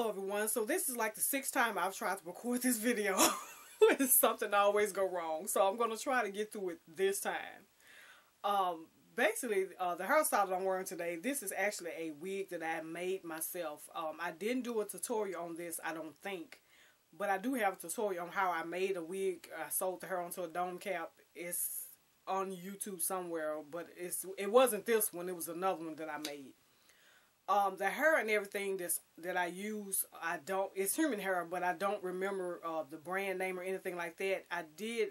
Hello everyone, so this is like the 6th time I've tried to record this video. Something always go wrong, so I'm going to try to get through it this time. Basically, the hairstyle that I'm wearing today, this is actually a wig that I made myself. I didn't do a tutorial on this, I don't think, but I do have a tutorial on how I made a wig. I sewed the hair onto a dome cap. It's on YouTube somewhere, but it wasn't this one, it was another one that I made. The hair and everything that I use, it's human hair, but I don't remember the brand name or anything like that. I did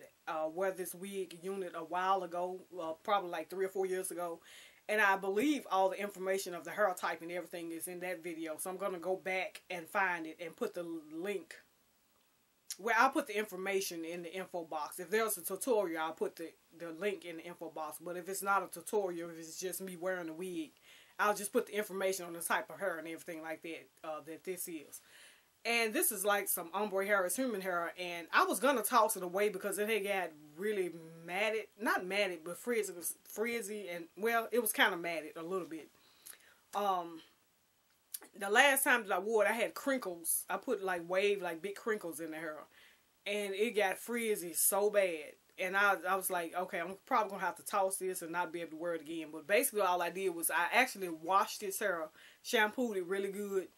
wear this wig unit a while ago, probably like 3 or 4 years ago, and I believe all the information of the hair type and everything is in that video, so I'm going to go back and find it and put the link. Well, I'll put the information in the info box. If there's a tutorial, I'll put the link in the info box, but if it's not a tutorial, if it's just me wearing a wig, I'll just put the information on the type of hair and everything like that, that this is. And this is like some ombre hair, it's human hair, and I was going to toss it away because it had got really matted, not matted, but frizzy, and, well, it was kind of matted a little bit. The last time that I wore it, I had crinkles. I put like big crinkles in the hair, and it got frizzy so bad. And I was like, okay, I'm probably going to have to toss this and not be able to wear it again. But basically all I did was I actually washed this hair, shampooed it really good,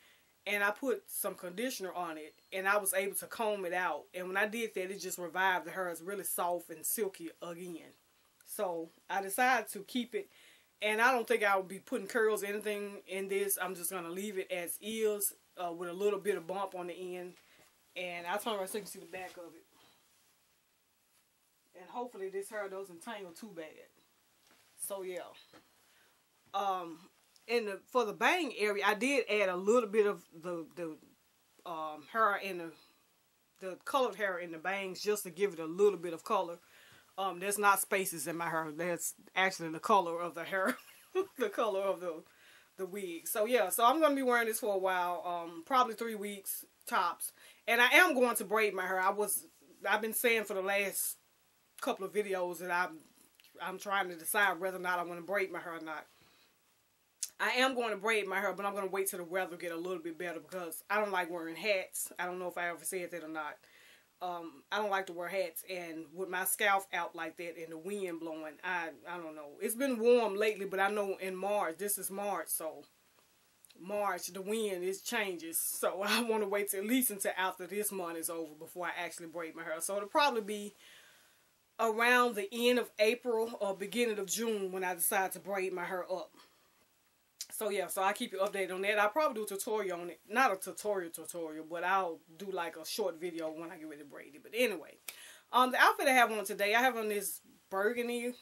and I put some conditioner on it. And I was able to comb it out. And when I did that, it just revived the hair. It's really soft and silky again. So I decided to keep it. And I don't think I would be putting curls or anything in this. I'm just going to leave it as is with a little bit of bump on the end. And I'll turn around so you can see the back of it. And hopefully this hair doesn't tangle too bad. So yeah. For the bang area, I did add a little bit of the hair in the colored hair in the bangs just to give it a little bit of color. There's not spaces in my hair. That's actually the color of the hair, the color of the wig. So yeah, so I'm gonna be wearing this for a while, probably 3 weeks tops. And I am going to braid my hair. I've been saying for the last couple of videos that I'm trying to decide whether or not I want to braid my hair or not. I am going to braid my hair, but I'm going to wait till the weather get a little bit better because I don't like wearing hats. I don't know if I ever said that or not. I don't like to wear hats, and with my scalp out like that and the wind blowing, I don't know. It's been warm lately, but I know in March, this is March, so March, the wind, it changes. So I want to wait till at least until after this month is over before I actually braid my hair. So it'll probably be around the end of April or beginning of June when I decide to braid my hair up. So yeah, so I'll keep you updated on that. I'll probably do a tutorial on it. Not a tutorial, but I'll do like a short video when I get ready to braid it. But anyway, the outfit I have on today, I have on this burgundy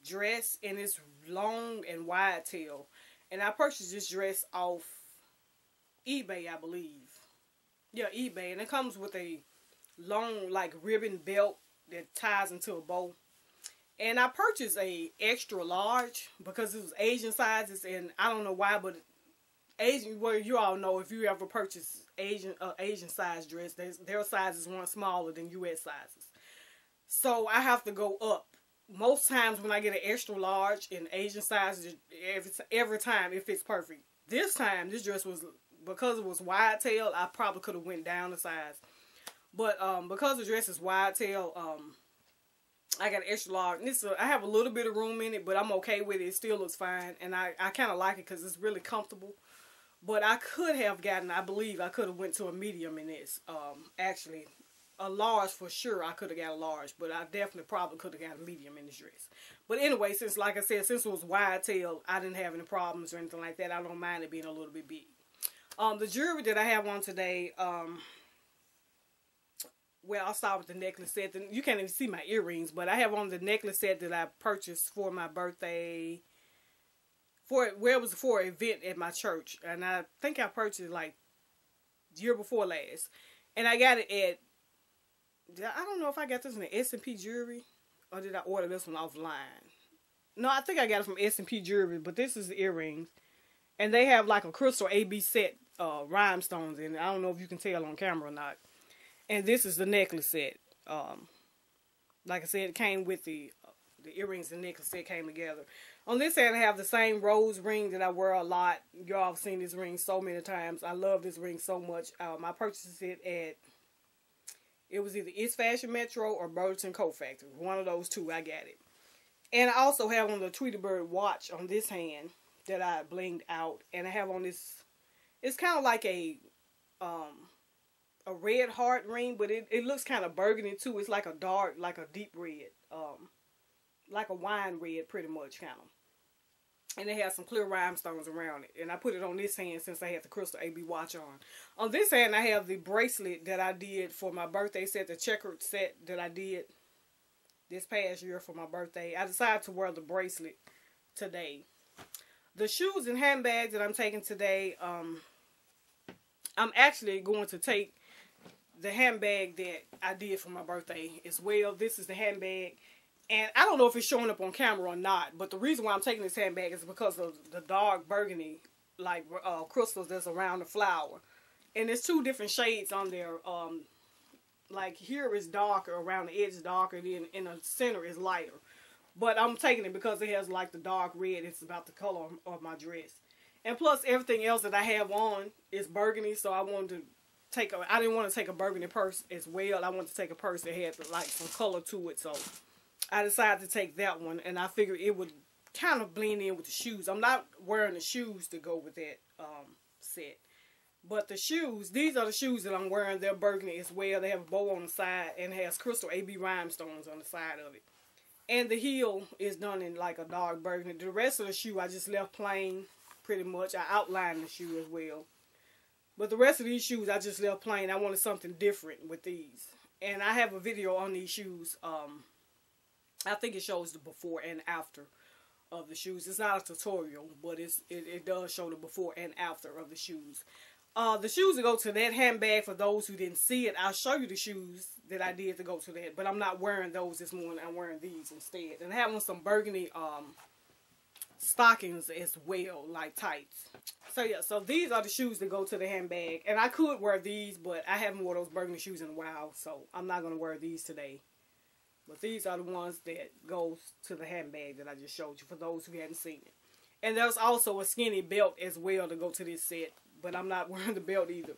dress, and it's long and wide tail. And I purchased this dress off eBay, I believe. Yeah, eBay. And it comes with a long like ribbon belt that ties into a bow. And I purchased a extra large because it was Asian sizes, and I don't know why, but Asian, well, you all know if you ever purchase Asian size dress, their sizes weren't smaller than US sizes. So I have to go up. Most times when I get an extra large in Asian sizes, every time it fits perfect. This time, this dress was, because it was wide tail, I probably could have went down the size. But because the dress is wide tail, I got an extra large. And I have a little bit of room in it, but I'm okay with it. It still looks fine. And I kind of like it because it's really comfortable. But I could have gotten, I believe I could have went to a medium in this. Actually, a large for sure. I could have got a large. But I definitely probably could have got a medium in this dress. But anyway, since, like I said, since it was wide tail, I didn't have any problems or anything like that. I don't mind it being a little bit big. The jewelry that I have on today, well, I'll start with the necklace set. You can't even see my earrings, but I have on the necklace set that I purchased for my birthday. It was for an event at my church, and I think I purchased it like the year before last. And I got it at, I don't know if I got this in the S&P Jewelry, or did I order this one offline? No, I think I got it from S&P Jewelry, but this is the earrings. And they have like a crystal AB set rhinestones in it. I don't know if you can tell on camera or not. And this is the necklace set. Like I said, it came with the earrings and necklace set came together. On this hand, I have the same rose ring that I wear a lot. Y'all have seen this ring so many times. I love this ring so much. I purchased it at, it was either It's Fashion Metro or Burlington Coat Factory. One of those two, I got it. And I also have on the Tweety Bird watch on this hand that I blinged out. And I have on this, it's kind of like a red heart ring, but it looks kind of burgundy too. It's like a dark, like a deep red, like a wine red pretty much kind of. And it has some clear rhinestones around it. And I put it on this hand since I had the Crystal AB watch on. On this hand, I have the bracelet that I did for my birthday set, the checkered set that I did this past year for my birthday. I decided to wear the bracelet today. The shoes and handbags that I'm taking today, I'm actually going to take the handbag that I did for my birthday as well. This is the handbag. And I don't know if it's showing up on camera or not, but the reason why I'm taking this handbag is because of the dark burgundy, like crystals that's around the flower. And there's two different shades on there. Like here is darker, around the edge is darker, then in the center is lighter. But I'm taking it because it has like the dark red. It's about the color of my dress. And plus everything else that I have on is burgundy, so I wanted to take a, I didn't want to take a burgundy purse as well. I wanted to take a purse that had like some color to it, so I decided to take that one, and I figured it would kind of blend in with the shoes. I'm not wearing the shoes to go with that set. But the shoes, these are the shoes that I'm wearing. They're burgundy as well. They have a bow on the side and has Crystal AB rhinestones on the side of it. And the heel is done in like a dark burgundy. The rest of the shoe I just left plain pretty much. I outlined the shoe as well. But the rest of these shoes I just left plain. I wanted something different with these. And I have a video on these shoes. I think it shows the before and after of the shoes. It's not a tutorial, but it does show the before and after of the shoes. The shoes that go to that handbag, for those who didn't see it, I'll show you the shoes that I did to go to that. But I'm not wearing those this morning. I'm wearing these instead. And I have on some burgundy stockings as well, like tights. So yeah, so these are the shoes that go to the handbag. And I could wear these, but I haven't worn those burgundy shoes in a while. So I'm not going to wear these today. But these are the ones that goes to the handbag that I just showed you, for those who hadn't seen it. And there's also a skinny belt as well to go to this set. But I'm not wearing the belt either.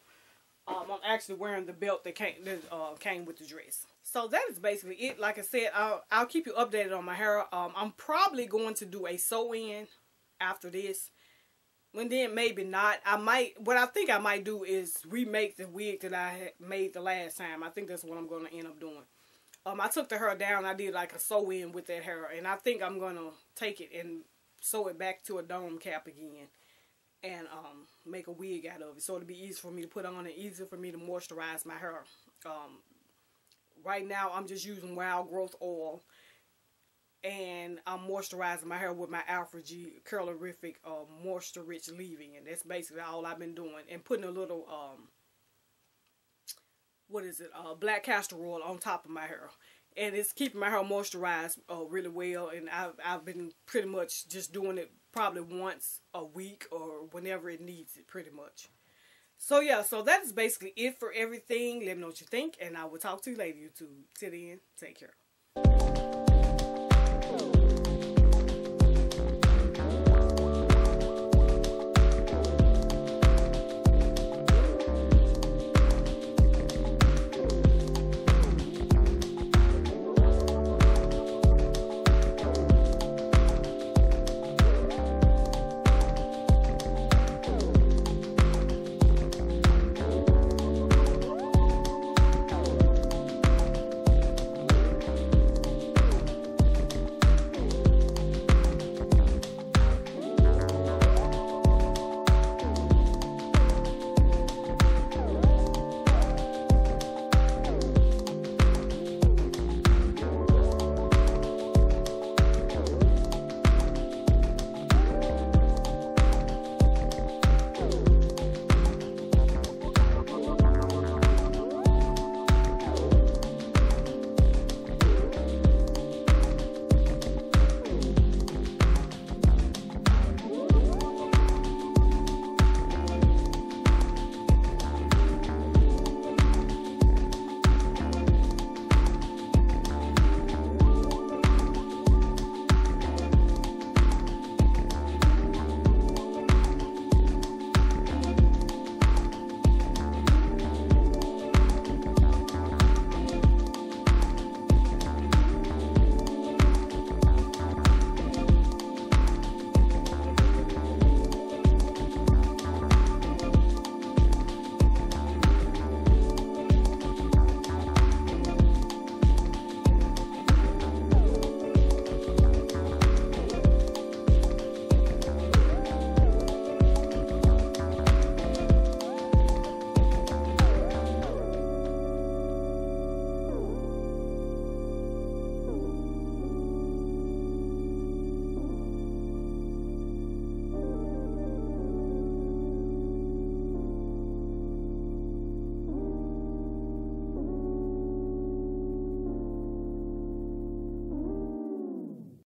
I'm actually wearing the belt that came with the dress. So that is basically it. Like I said, I'll keep you updated on my hair. I'm probably going to do a sew-in after this. And then maybe not. What I think I might do is remake the wig that I had made the last time. I think that's what I'm going to end up doing. I took the hair down. I did like a sew-in with that hair. And I think I'm going to take it and sew it back to a dome cap again. And make a wig out of it. So it'll be easy for me to put on and easier for me to moisturize my hair. Right now I'm just using Wild Growth Oil. And I'm moisturizing my hair with my Alpha G Curlerific Moisture Rich Leave-In. And that's basically all I've been doing. And putting a little, black castor oil on top of my hair. And it's keeping my hair moisturized really well. And I've been pretty much just doing it probably once a week or whenever it needs it, pretty much. So yeah, so that is basically it for everything. Let me know what you think, and I will talk to you later, YouTube. Till then, take care.